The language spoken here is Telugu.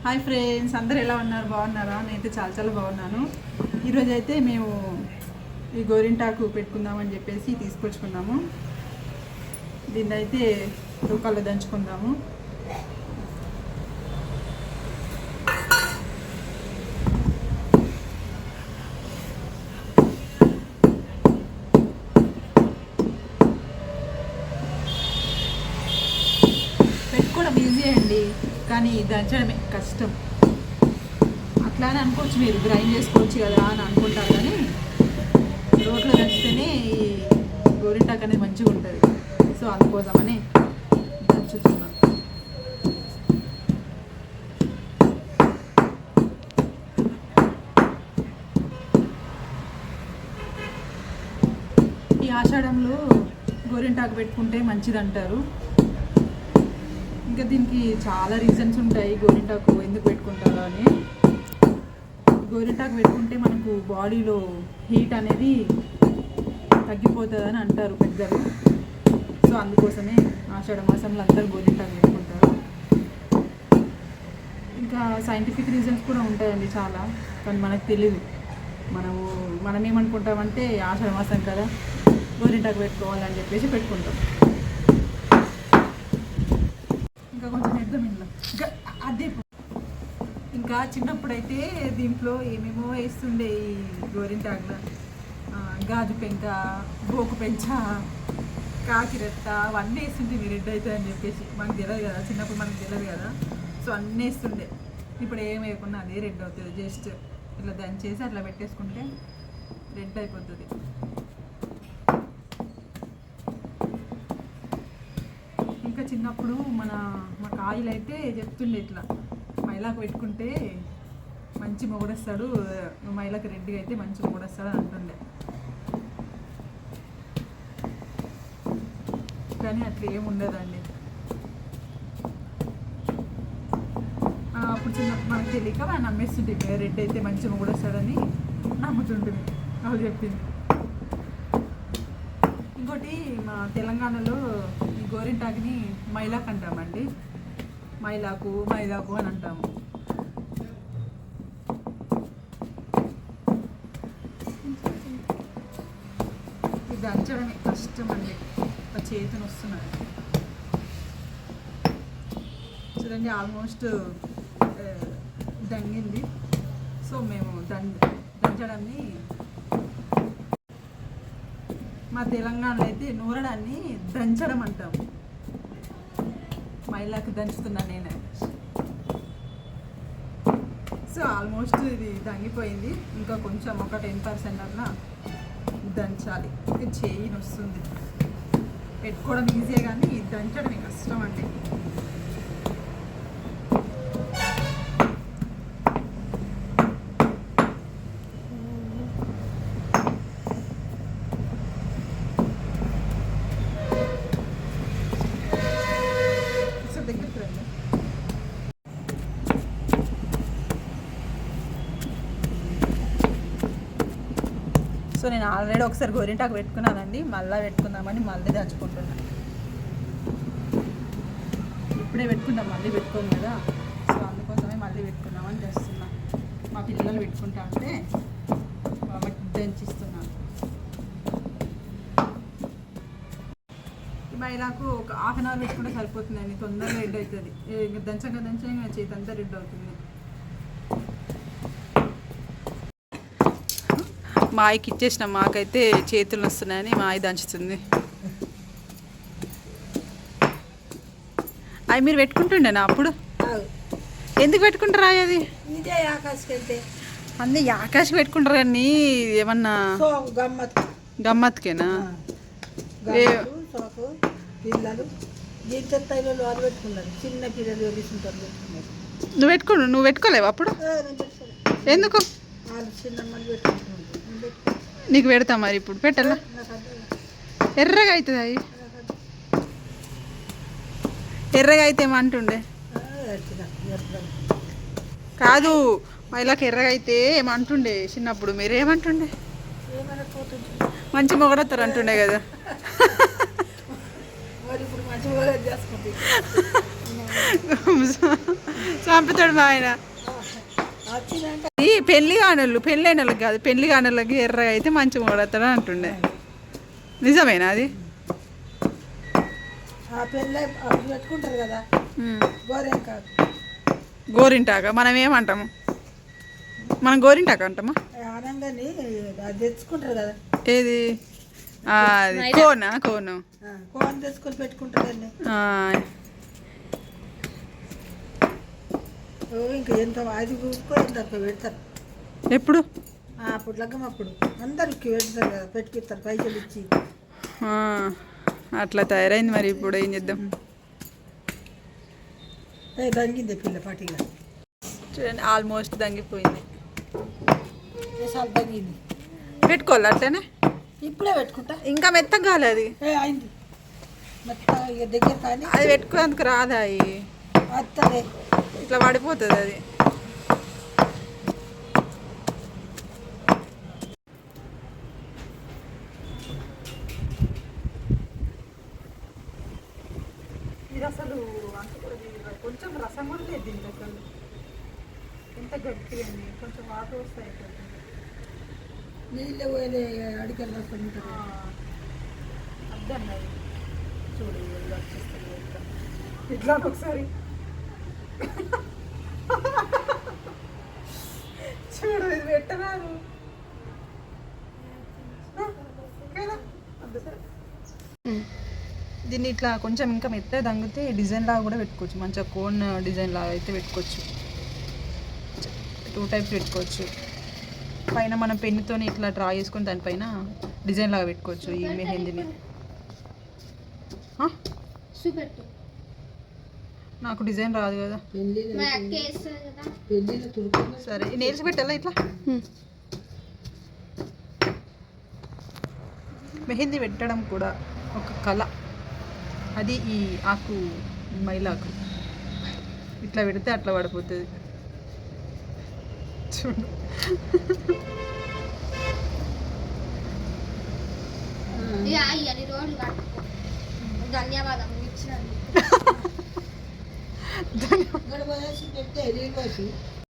హాయ్ ఫ్రెండ్స్, అందరు ఎలా ఉన్నారు? బాగున్నారా? నేనైతే చాలా చాలా బాగున్నాను. ఈరోజు అయితే మేము ఈ గోరింటాకు పెట్టుకుందామని చెప్పేసి తీసుకొచ్చుకున్నాము. దీన్ని అయితే రూపాయలు దంచుకుందాము. పెట్టుకోవడం ఈజీ అండి, కానీ దంచడమే కష్టం. అట్లానే అనుకోవచ్చు, మీరు గ్రైండ్ చేసుకోవచ్చు కదా అని అనుకుంటారు, కానీ రోట్లో దంచితేనే ఈ గోరింటాకు అనేది మంచిగా ఉంటుంది. సో అందుకోసమని దంచుతున్నాం. ఈ ఆషాఢంలో గోరింటాకు పెట్టుకుంటే మంచిది అంటారు. ఇంకా దీనికి చాలా రీజన్స్ ఉంటాయి గోరింటాకు ఎందుకు పెట్టుకుంటారో అని. గోరింటాకు పెట్టుకుంటే మనకు బాడీలో హీట్ అనేది తగ్గిపోతుందని అంటారు పెద్దలు. సో అందుకోసమే ఆషాఢ మాసంలో అందరూ గోరింటాకు పెట్టుకుంటారు. ఇంకా సైంటిఫిక్ రీజన్స్ కూడా ఉంటాయండి చాలా, కానీ మనకు తెలియదు. మనం ఏమనుకుంటామంటే ఆషాఢ మాసం కదా, గోరింటాకు పెట్టుకోవాలని చెప్పేసి పెట్టుకుంటాం. ఇంకా కొంచెం ఎద్దాం ఇంట్లో. అదే ఇంకా చిన్నప్పుడైతే దీంట్లో ఏమేమో వేస్తుండే ఈ గోరింటాకులో. గాజు పెంక, గోకు పెంచ, కాకిరెత్త అవన్నీ వేస్తుంటే రెడ్ అవుతుంది అని చెప్పేసి. మనకు తెలియదు కదా, చిన్నప్పుడు మనకు తెలియదు కదా. సో అన్నీ వేస్తుండే. ఇప్పుడు ఏం వేయకుండా అదే రెడ్ అవుతుంది. జస్ట్ ఇట్లా దంచేసి అట్లా పెట్టేసుకుంటే రెడ్ అయిపోతుంది. ఇంకా చిన్నప్పుడు మా కాయలు అయితే చెప్తుండే, ఇట్లా మైలాకు పెట్టుకుంటే మంచి మొగుడొస్తాడు, మైలాకు రెడ్డిగా అయితే మంచి మొగుడొస్తాడు అని అంటుండే. కానీ అట్లా ఏమి ఉండదండి. అప్పుడు చిన్నప్పుడు మనకు తెలియక మనం నమ్మేస్తుంటే రెడ్ అయితే మంచి మొగుడొస్తాడని నమ్ముతుంటుంది. అవి చెప్పింది. ఇంకోటి మా తెలంగాణలో ఈ గోరింటాకుని మైలాకు అంటామండి. మైలాకు అని అంటాము. ఇది దంచడమే కష్టం అండి, చేతిని వస్తున్నాయి చూడండి. ఆల్మోస్ట్ దంగింది. సో మేము దంచడాన్ని, మా తెలంగాణలో అయితే నూరడాన్ని దంచడం అంటాము. మైలాకు దంచుతున్నా నేను. సో ఆల్మోస్ట్ ఇది దంగిపోయింది. ఇంకా కొంచెం ఒక 10% అట్లా దంచాలి. చేయి వస్తుంది. పెట్టుకోవడం ఈజీయే కానీ దంచడం కష్టం అండి. సో నేను ఆల్రెడీ ఒకసారి గోరింటాకు పెట్టుకున్నానండి, మళ్ళీ పెట్టుకుందామని మళ్ళీ దంచుకుంటున్నాను. ఇప్పుడే పెట్టుకుంటాం, మళ్ళీ పెట్టుకోము కదా. సో అందుకోసమే మళ్ళీ పెట్టుకుందామని చేస్తున్నా. మా పిల్లలు పెట్టుకుంటా అంటే దంచిస్తున్నాను. ఈ మైలాకు ఒక 1/2 అవర్ పెట్టుకుంటే సరిపోతుందండి, తొందరగా రెడ్ అవుతుంది. దంచగా చేతి అంతా రెడ్ అవుతుంది. మా ఆయికి ఇచ్చేసిన, మాకైతే చేతులు వస్తున్నాయని మా ఆయి దంచుతుంది. అవి మీరు పెట్టుకుంటుండేనా అప్పుడు? ఎందుకు పెట్టుకుంటారా అది? అన్నీ ఆకాశకి పెట్టుకుంటారు కానీ ఏమన్నా గమ్మత్కేనా? నువ్వు పెట్టుకోలేవు అప్పుడు? ఎందుకు? నీకు పెడతా మరి. ఇప్పుడు పెట్టాలా? ఎర్రగా అవుతుంది. అవి ఎర్రగా అయితే ఏమంటుండే కాదు, మైలాకి ఎర్రగా అయితే ఏమంటుండే చిన్నప్పుడు. మీరేమంటుండే? మంచి మొగడతారు అంటుండే కదా. చంపుతాడు మా ఆయన. ఈ పెళ్లి కానోళ్ళు పెళ్ళైన వాళ్ళకి కాదు, పెళ్లి కానోళ్ళకి ఎర్రగా అయితే మంచిగా కొడతాడు అంటుండే. నిజమేనా అది? పెట్టుకుంటారు కదా గోరింటాక మనం ఏమంటాము? మనం గోరింటాక అంటామా? ఆనందాన్ని తెచ్చుకుంటారు కదా. ఏది అది కోనా? కోను కోన్ తెచ్చుకొని పెట్టుకుంటారండి. ఇంకా ఎంత అది ఎంత పెడతారు ఎప్పుడు? అప్పుడు లగ్గం అప్పుడు అందరికి పెడతారు కదా, పెట్టుకుంటారు పైసలు ఇచ్చి. అట్లా తయారైంది మరి. ఇప్పుడు ఏం చేద్దాం? దంగింది పిల్ల పాటిగా. చూడండి ఆల్మోస్ట్ దంగిపోయింది. దంగింది. పెట్టుకోవాలి అట్లనే. ఇప్పుడే పెట్టుకుంటా. ఇంకా మెత్తగా కాలే అది. అయింది మెత్తగా ఇక దగ్గర కానీ అది పెట్టుకునేందుకు రాదా? అత్తలే ఇట్లా పడిపోతుంది అది. ఇది అసలు కొంచెం రసం కూడా లేదు దీనికి అసలు. ఎంత గట్టిగా అండి, కొంచెం వాటర్ వస్తాయి. నీళ్ళు పోయే అడిగలు రసం అర్థండి అది. చూడు ఇట్లా ఒకసారి చూడు, ఇది పెట్టరాదు. దీన్ని ఇట్లా కొంచెం ఇంకా మెత్తగా దంగితే డిజైన్ లాగా కూడా పెట్టుకోవచ్చు. మంచిగా కోన్ డిజైన్ లాగా అయితే పెట్టుకోవచ్చు. 2 టైప్స్ పెట్టుకోవచ్చు. పైన మనం పెన్నుతో ఇట్లా డ్రా చేసుకొని దానిపైన డిజైన్ లాగా పెట్టుకోవచ్చు ఈ మెహందీని. నాకు డిజైన్ రాదు కదా. సరే నేల్స్ పెట్టాలా ఇట్లా? మెహందీ పెట్టడం కూడా ఒక కళ. అది ఈ ఆకు, మైలాకు ఇట్లా పెడితే అట్లా పడిపోతుంది. చూడు ధన్యవాదాలు.